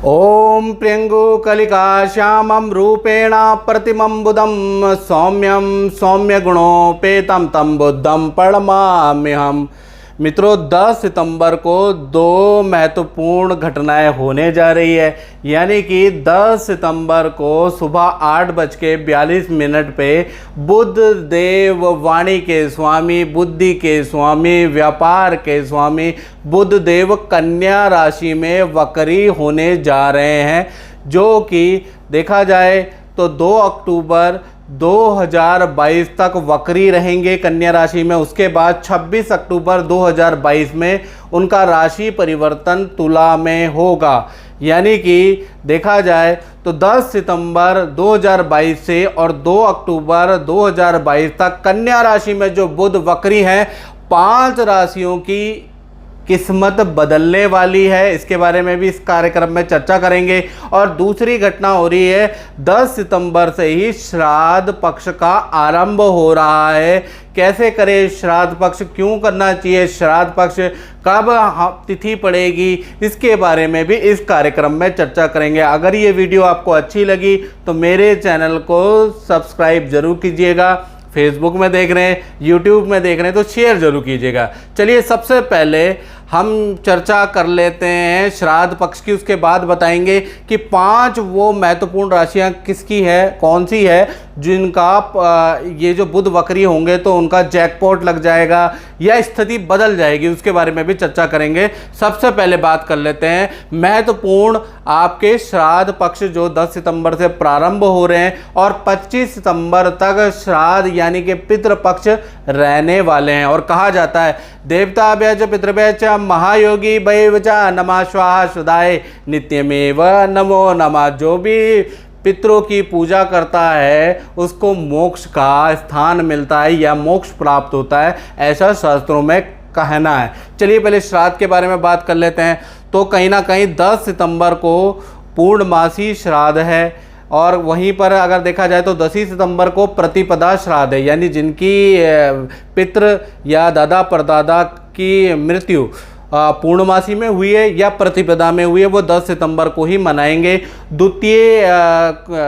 ओम प्रियंगु कलिका श्यामं रूपेण प्रतिमं बुधं सौम्यं सौम्य गुणोपेतं तं बुद्धं प्रणमाम्यहम्। मित्रों, 10 सितंबर को दो महत्वपूर्ण घटनाएं होने जा रही है। यानी कि 10 सितंबर को सुबह 8:42 पे बुध देव वाणी के स्वामी, बुद्धि के स्वामी, व्यापार के स्वामी बुध देव कन्या राशि में वक्री होने जा रहे हैं, जो कि देखा जाए तो 2 अक्टूबर 2022 तक वक्री रहेंगे कन्या राशि में। उसके बाद 26 अक्टूबर 2022 में उनका राशि परिवर्तन तुला में होगा। यानी कि देखा जाए तो 10 सितंबर 2022 से और 2 अक्टूबर 2022 तक कन्या राशि में जो बुध वक्री हैं, 5 राशियों की किस्मत बदलने वाली है। इसके बारे में भी इस कार्यक्रम में चर्चा करेंगे। और दूसरी घटना हो रही है, 10 सितंबर से ही श्राद्ध पक्ष का आरंभ हो रहा है। कैसे करें श्राद्ध पक्ष, क्यों करना चाहिए श्राद्ध पक्ष, कब तिथि पड़ेगी, इसके बारे में भी इस कार्यक्रम में चर्चा करेंगे। अगर ये वीडियो आपको अच्छी लगी तो मेरे चैनल को सब्सक्राइब जरूर कीजिएगा। फेसबुक में देख रहे हैं, यूट्यूब में देख रहे हैं तो शेयर जरूर कीजिएगा। चलिए, सबसे पहले हम चर्चा कर लेते हैं श्राद्ध पक्ष की। उसके बाद बताएंगे कि 5 वो महत्वपूर्ण राशियां किसकी है, कौन सी है, जिनका ये जो बुध वक्री होंगे तो उनका जैकपॉट लग जाएगा या स्थिति बदल जाएगी। उसके बारे में भी चर्चा करेंगे। सबसे पहले बात कर लेते हैं महत्वपूर्ण आपके श्राद्ध पक्ष जो 10 सितंबर से प्रारंभ हो रहे हैं और 25 सितंबर तक श्राद्ध यानी कि पितृपक्ष रहने वाले हैं। और कहा जाता है देवताभ्य च पितृभ्य च महायोगी भैव च नमः स्वाहा सुदाय नित्यमेव नमो नमः। जो भी पितरों की पूजा करता है उसको मोक्ष का स्थान मिलता है या मोक्ष प्राप्त होता है, ऐसा शास्त्रों में कहना है। चलिए पहले श्राद्ध के बारे में बात कर लेते हैं। तो कहीं ना कहीं 10 सितंबर को पूर्णमासी श्राद्ध है और वहीं पर अगर देखा जाए तो 10 सितंबर को प्रतिपदा श्राद्ध है। यानी जिनकी पितृ या दादा परदादा की मृत्यु पूर्णमासी में हुई है या प्रतिपदा में हुई है, वो 10 सितंबर को ही मनाएंगे। द्वितीय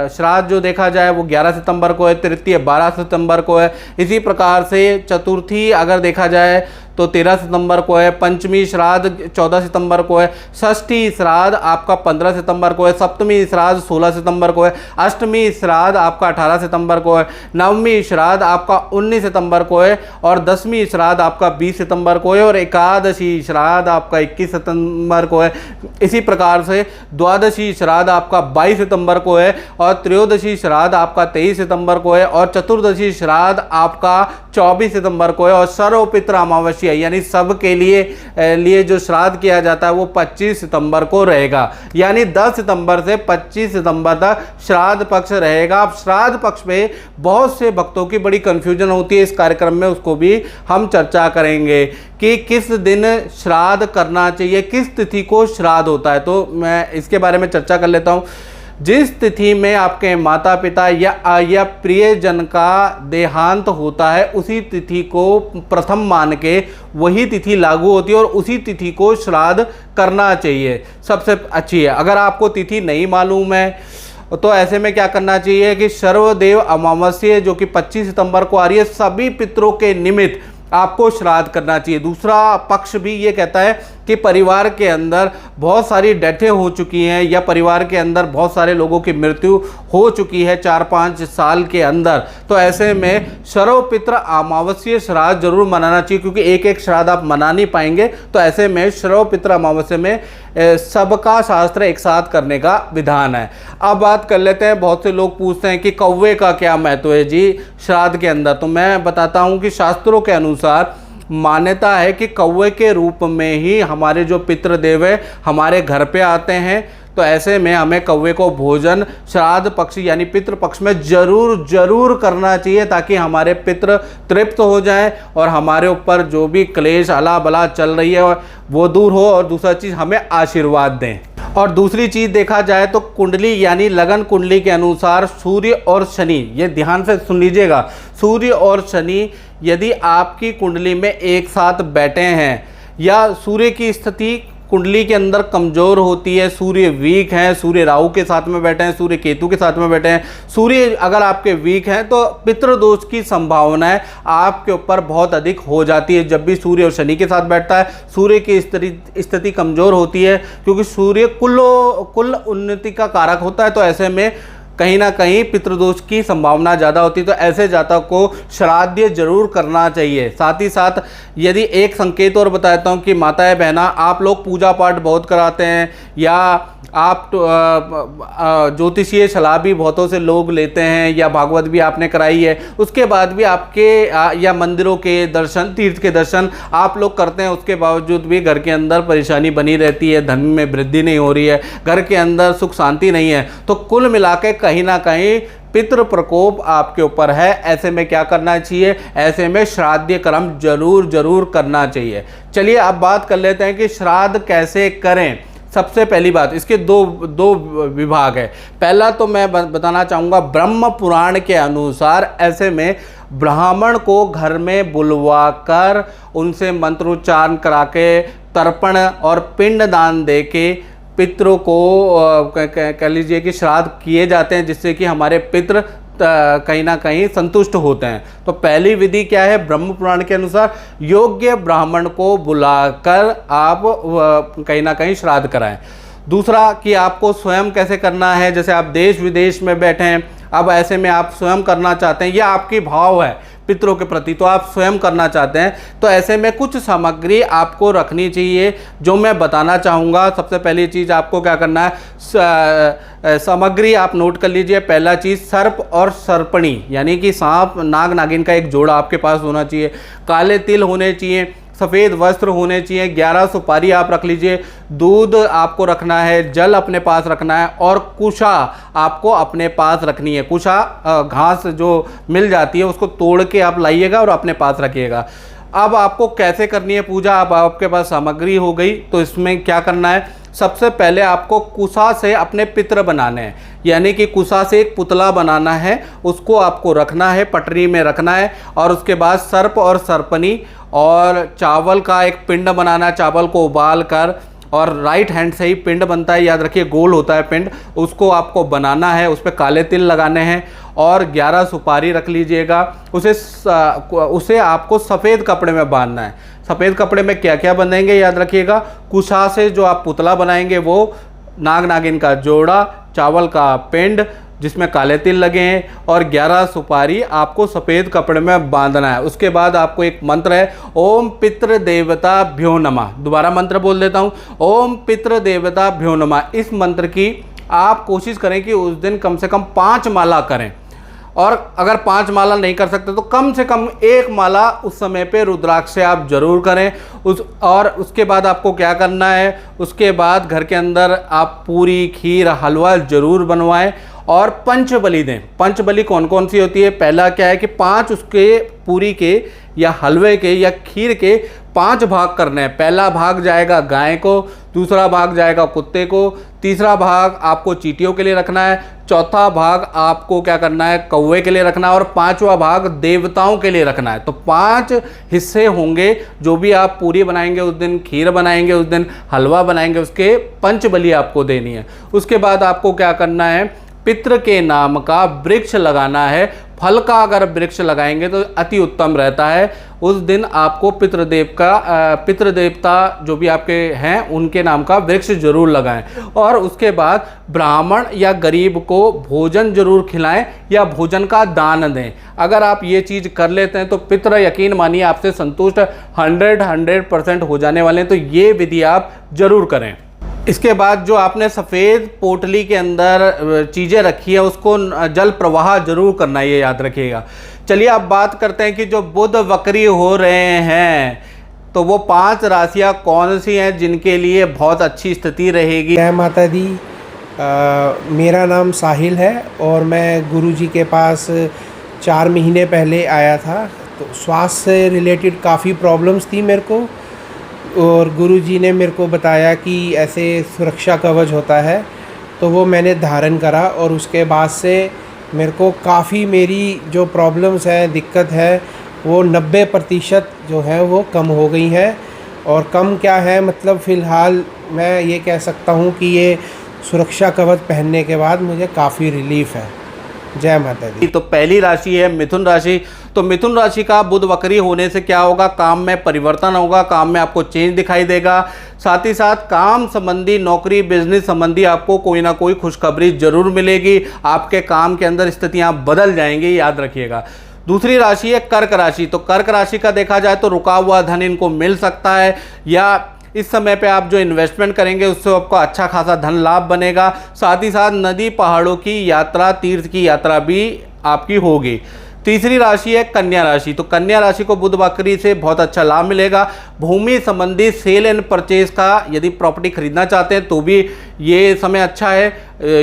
श्राद्ध जो देखा जाए वो 11 सितंबर को है, तृतीय 12 सितंबर को है। इसी प्रकार से चतुर्थी अगर देखा जाए तो 13 सितंबर को है, पंचमी श्राद्ध 14 सितंबर को है, षष्ठी श्राद्ध आपका 15 सितंबर को है, सप्तमी श्राद्ध 16 सितंबर को है, अष्टमी श्राद्ध आपका 18 सितंबर को है, नवमी श्राद्ध आपका 19 सितंबर को है और 10वीं श्राद्ध आपका 20 सितंबर को है और एकादशी श्राद्ध आपका 21 सितंबर को है। इसी प्रकार से द्वादशी श्राद्ध आपका 22 सितंबर को है और त्रयोदशी श्राद्ध आपका 23 सितंबर को है और चतुर्दशी श्राद्ध आपका 24 सितंबर को है और सर्वपितृ अमावस्या यानी सबके लिए जो श्राद्ध किया जाता है वो 25 सितंबर को रहेगा। यानी 10 सितंबर से 25 सितंबर तक श्राद्ध पक्ष रहेगा। अब श्राद्ध पक्ष में बहुत से भक्तों की बड़ी कंफ्यूजन होती है। इस कार्यक्रम में उसको भी हम चर्चा करेंगे कि किस दिन श्राद्ध करना चाहिए, किस तिथि को श्राद्ध होता है। तो मैं इसके बारे में चर्चा कर लेता हूँ। जिस तिथि में आपके माता पिता या प्रियजन का देहांत होता है उसी तिथि को प्रथम मान के वही तिथि लागू होती है और उसी तिथि को श्राद्ध करना चाहिए, सबसे अच्छी है। अगर आपको तिथि नहीं मालूम है तो ऐसे में क्या करना चाहिए कि सर्वदेव अमावस्या जो कि 25 सितंबर को आ रही है, सभी पितरों के निमित्त आपको श्राद्ध करना चाहिए। दूसरा पक्ष भी ये कहता है कि परिवार के अंदर बहुत सारी डेथें हो चुकी हैं या परिवार के अंदर बहुत सारे लोगों की मृत्यु हो चुकी है 4-5 साल के अंदर, तो ऐसे में सर्वपितृ अमावस्या श्राद्ध जरूर मनाना चाहिए, क्योंकि एक एक श्राद्ध आप मना नहीं पाएंगे। तो ऐसे में सर्वपितृ अमावस्या में सबका शास्त्र एक साथ करने का विधान है। अब बात कर लेते हैं, बहुत से लोग पूछते हैं कि कौवे का क्या महत्व है जी श्राद्ध के अंदर। तो मैं बताता हूँ कि शास्त्रों के अनुसार मान्यता है कि कौवे के रूप में ही हमारे जो पितृदेव है हमारे घर पे आते हैं। तो ऐसे में हमें कौवे को भोजन श्राद्ध पक्ष यानी पितृपक्ष में जरूर करना चाहिए, ताकि हमारे पितृ तृप्त हो जाएं और हमारे ऊपर जो भी क्लेश अला बला चल रही है वो दूर हो और दूसरा चीज़ हमें आशीर्वाद दें। और दूसरी चीज़ देखा जाए तो कुंडली यानी लगन कुंडली के अनुसार सूर्य और शनि, ये ध्यान से सुन लीजिएगा, सूर्य और शनि यदि आपकी कुंडली में एक साथ बैठे हैं या सूर्य की स्थिति कुंडली के अंदर कमज़ोर होती है, सूर्य वीक हैं, सूर्य राहु के साथ में बैठे हैं, सूर्य केतु के साथ में बैठे हैं, सूर्य अगर आपके वीक हैं तो पितृदोष की संभावनाएं आपके ऊपर बहुत अधिक हो जाती है। जब भी सूर्य और शनि के साथ बैठता है, सूर्य की स्थिति कमज़ोर होती है, क्योंकि सूर्य कुल उन्नति का कारक होता है। तो ऐसे में कहीं ना कहीं पितृदोष की संभावना ज़्यादा होती है। तो ऐसे जातक को श्राद्ध जरूर करना चाहिए। साथ ही साथ यदि एक संकेत और बताता हूँ कि माताएं बहना, आप लोग पूजा पाठ बहुत कराते हैं या आप ज्योतिषीय सलाह भी बहुतों से लोग लेते हैं या भागवत भी आपने कराई है, उसके बाद भी आपके या मंदिरों के दर्शन, तीर्थ के दर्शन आप लोग करते हैं, उसके बावजूद भी घर के अंदर परेशानी बनी रहती है, धन में वृद्धि नहीं हो रही है, घर के अंदर सुख शांति नहीं है, तो कुल मिला के कहीं ना कहीं पितृ प्रकोप आपके ऊपर है। ऐसे में क्या करना चाहिए? ऐसे में श्राद्ध कर्म जरूर करना चाहिए। चलिए अब बात कर लेते हैं कि श्राद्ध कैसे करें। सबसे पहली बात, इसके दो विभाग है। पहला तो मैं बताना चाहूँगा, ब्रह्म पुराण के अनुसार ऐसे में ब्राह्मण को घर में बुलवा कर उनसे मंत्रोच्चारण करा के तर्पण और पिंड दान दे के पितरों को कह लीजिए कि श्राद्ध किए जाते हैं, जिससे कि हमारे पितृ कहीं ना कहीं संतुष्ट होते हैं। तो पहली विधि क्या है? ब्रह्म पुराण के अनुसार योग्य ब्राह्मण को बुलाकर आप कहीं ना कहीं श्राद्ध कराएं। दूसरा कि आपको स्वयं कैसे करना है। जैसे आप देश विदेश में बैठे हैं, अब ऐसे में आप स्वयं करना चाहते हैं, यह आपकी भाव है पितरों के प्रति, तो आप स्वयं करना चाहते हैं, तो ऐसे में कुछ सामग्री आपको रखनी चाहिए जो मैं बताना चाहूँगा। सबसे पहली चीज़ आपको क्या करना है, सामग्री आप नोट कर लीजिए। पहला चीज़ सर्प और सर्पणी, यानी कि सांप नाग नागिन का एक जोड़ा आपके पास होना चाहिए। काले तिल होने चाहिए, सफ़ेद वस्त्र होने चाहिए, 11 सुपारी आप रख लीजिए, दूध आपको रखना है, जल अपने पास रखना है और कुशा आपको अपने पास रखनी है। कुशा घास जो मिल जाती है उसको तोड़ के आप लाइएगा और अपने पास रखिएगा। अब आपको कैसे करनी है पूजा? अब आपके पास सामग्री हो गई, तो इसमें क्या करना है? सबसे पहले आपको कुशा से अपने पितृ बनाने हैं, यानी कि कुशा से एक पुतला बनाना है, उसको आपको रखना है, पटरी में रखना है। और उसके बाद सर्प और सर्पनी और चावल का एक पिंड बनाना है, चावल को उबाल कर, और राइट हैंड से ही पिंड बनता है, याद रखिए गोल होता है पिंड, उसको आपको बनाना है, उस पर काले तिल लगाने हैं और 11 सुपारी रख लीजिएगा। उसे आपको सफ़ेद कपड़े में बांधना है। सफ़ेद कपड़े में क्या क्या बंधेंगे याद रखिएगा, कुशा से जो आप पुतला बनाएंगे वो नाग नागिन का जोड़ा, चावल का पिंड जिसमें काले तिल लगे हैं और 11 सुपारी आपको सफ़ेद कपड़े में बांधना है। उसके बाद आपको एक मंत्र है, ओम पितृ देवताभ्यो नमः। दोबारा मंत्र बोल देता हूँ, ओम पितृ देवताभ्यो नमः। इस मंत्र की आप कोशिश करें कि उस दिन कम से कम 5 माला करें, और अगर 5 माला नहीं कर सकते तो कम से कम 1 माला उस समय पे रुद्राक्ष से आप जरूर करें। और उसके बाद आपको क्या करना है, उसके बाद घर के अंदर आप पूरी, खीर, हलवा जरूर बनवाएं और पंचबली दें। पंचबली कौन कौन सी होती है? पहला क्या है कि 5 उसके पूरी के या हलवे के या खीर के 5 भाग करने हैं। पहला भाग जाएगा गाय को, दूसरा भाग जाएगा कुत्ते को, तीसरा भाग आपको चींटियों के लिए रखना है, चौथा भाग आपको क्या करना है, कौवे के लिए रखना है, और 5वां भाग देवताओं के लिए रखना है। तो 5 हिस्से होंगे। जो भी आप पूरी बनाएंगे उस दिन, खीर बनाएंगे उस दिन, हलवा बनाएंगे, उसके पंचबली आपको देनी है। उसके बाद आपको क्या करना है, पितृ के नाम का वृक्ष लगाना है। फल का अगर वृक्ष लगाएंगे तो अति उत्तम रहता है। उस दिन आपको पितृदेवता जो भी आपके हैं उनके नाम का वृक्ष जरूर लगाएं। और उसके बाद ब्राह्मण या गरीब को भोजन जरूर खिलाएं या भोजन का दान दें। अगर आप ये चीज़ कर लेते हैं तो पितृ यकीन मानिए आपसे संतुष्ट 100% हो जाने वाले हैं। तो ये विधि आप जरूर करें। इसके बाद जो आपने सफ़ेद पोटली के अंदर चीज़ें रखी है उसको जल प्रवाह जरूर करना, ये याद रखिएगा। चलिए अब बात करते हैं कि जो बुध वक्री हो रहे हैं तो वो 5 राशियां कौन सी हैं जिनके लिए बहुत अच्छी स्थिति रहेगी। जय माता दी। मेरा नाम साहिल है और मैं गुरुजी के पास 4 महीने पहले आया था। तो स्वास्थ्य से रिलेटेड काफ़ी प्रॉब्लम्स थी मेरे को, और गुरुजी ने मेरे को बताया कि ऐसे सुरक्षा कवच होता है, तो वो मैंने धारण करा और उसके बाद से मेरे को काफ़ी मेरी जो प्रॉब्लम्स हैं, दिक्कत है, वो 90% जो है वो कम हो गई है। और कम क्या है, मतलब फ़िलहाल मैं ये कह सकता हूँ कि ये सुरक्षा कवच पहनने के बाद मुझे काफ़ी रिलीफ है। जय माता दी। तो पहली राशि है मिथुन राशि। तो मिथुन राशि का बुध वक्री होने से क्या होगा, काम में परिवर्तन होगा, काम में आपको चेंज दिखाई देगा। साथ ही साथ काम संबंधी, नौकरी बिजनेस संबंधी आपको कोई ना कोई खुशखबरी जरूर मिलेगी। आपके काम के अंदर स्थितियां बदल जाएंगी, याद रखिएगा। दूसरी राशि है कर्क राशि। तो कर्क राशि का देखा जाए तो रुका हुआ धन इनको मिल सकता है, या इस समय पे आप जो इन्वेस्टमेंट करेंगे उससे आपको अच्छा खासा धन लाभ बनेगा। साथ ही साथ नदी पहाड़ों की यात्रा, तीर्थ की यात्रा भी आपकी होगी। तीसरी राशि है कन्या राशि। तो कन्या राशि को बुध वक्री से बहुत अच्छा लाभ मिलेगा। भूमि संबंधी सेल एंड परचेज का, यदि प्रॉपर्टी खरीदना चाहते हैं तो भी ये समय अच्छा है,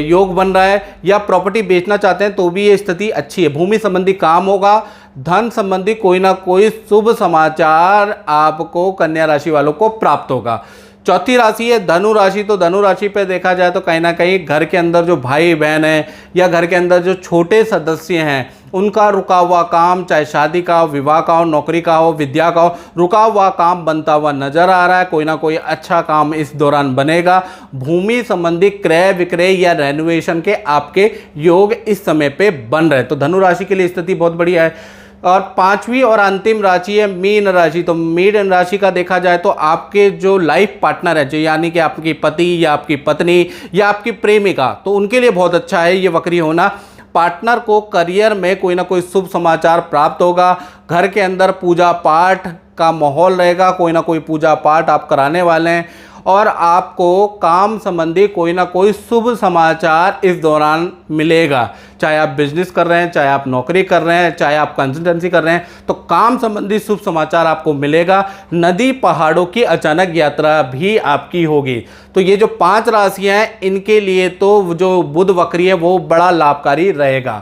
योग बन रहा है, या प्रॉपर्टी बेचना चाहते हैं तो भी ये स्थिति अच्छी है। भूमि संबंधी काम होगा। धन संबंधी कोई ना कोई शुभ समाचार आपको कन्या राशि वालों को प्राप्त होगा। चौथी राशि है धनु राशि। तो धनु राशि पे देखा जाए तो कहीं ना कहीं घर के अंदर जो भाई बहन है या घर के अंदर जो छोटे सदस्य हैं उनका रुका हुआ काम, चाहे शादी का हो, विवाह का हो, नौकरी का हो, विद्या का हो, रुका हुआ काम बनता हुआ नजर आ रहा है। कोई ना कोई अच्छा काम इस दौरान बनेगा। भूमि संबंधी क्रय विक्रय या रेनोवेशन के आपके योग इस समय पे बन रहे हैं। तो धनु राशि के लिए स्थिति बहुत बढ़िया है। और पांचवी और अंतिम राशि है मीन राशि। तो मीन राशि का देखा जाए तो आपके जो लाइफ पार्टनर है, जो यानी कि आपकी पति या आपकी पत्नी या आपकी प्रेमिका, तो उनके लिए बहुत अच्छा है ये वक्री होना। पार्टनर को करियर में कोई ना कोई शुभ समाचार प्राप्त होगा। घर के अंदर पूजा पाठ का माहौल रहेगा, कोई ना कोई पूजा पाठ आप कराने वाले हैं। और आपको काम संबंधी कोई ना कोई शुभ समाचार इस दौरान मिलेगा। चाहे आप बिजनेस कर रहे हैं, चाहे आप नौकरी कर रहे हैं, चाहे आप कंसल्टेंसी कर रहे हैं, तो काम संबंधी शुभ समाचार आपको मिलेगा। नदी पहाड़ों की अचानक यात्रा भी आपकी होगी। तो ये जो 5 राशियां हैं इनके लिए तो जो बुध वक्री है वो बड़ा लाभकारी रहेगा।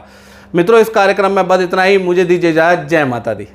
मित्रों, इस कार्यक्रम में बस इतना ही। मुझे दीजिए इजाजत। जय माता दी।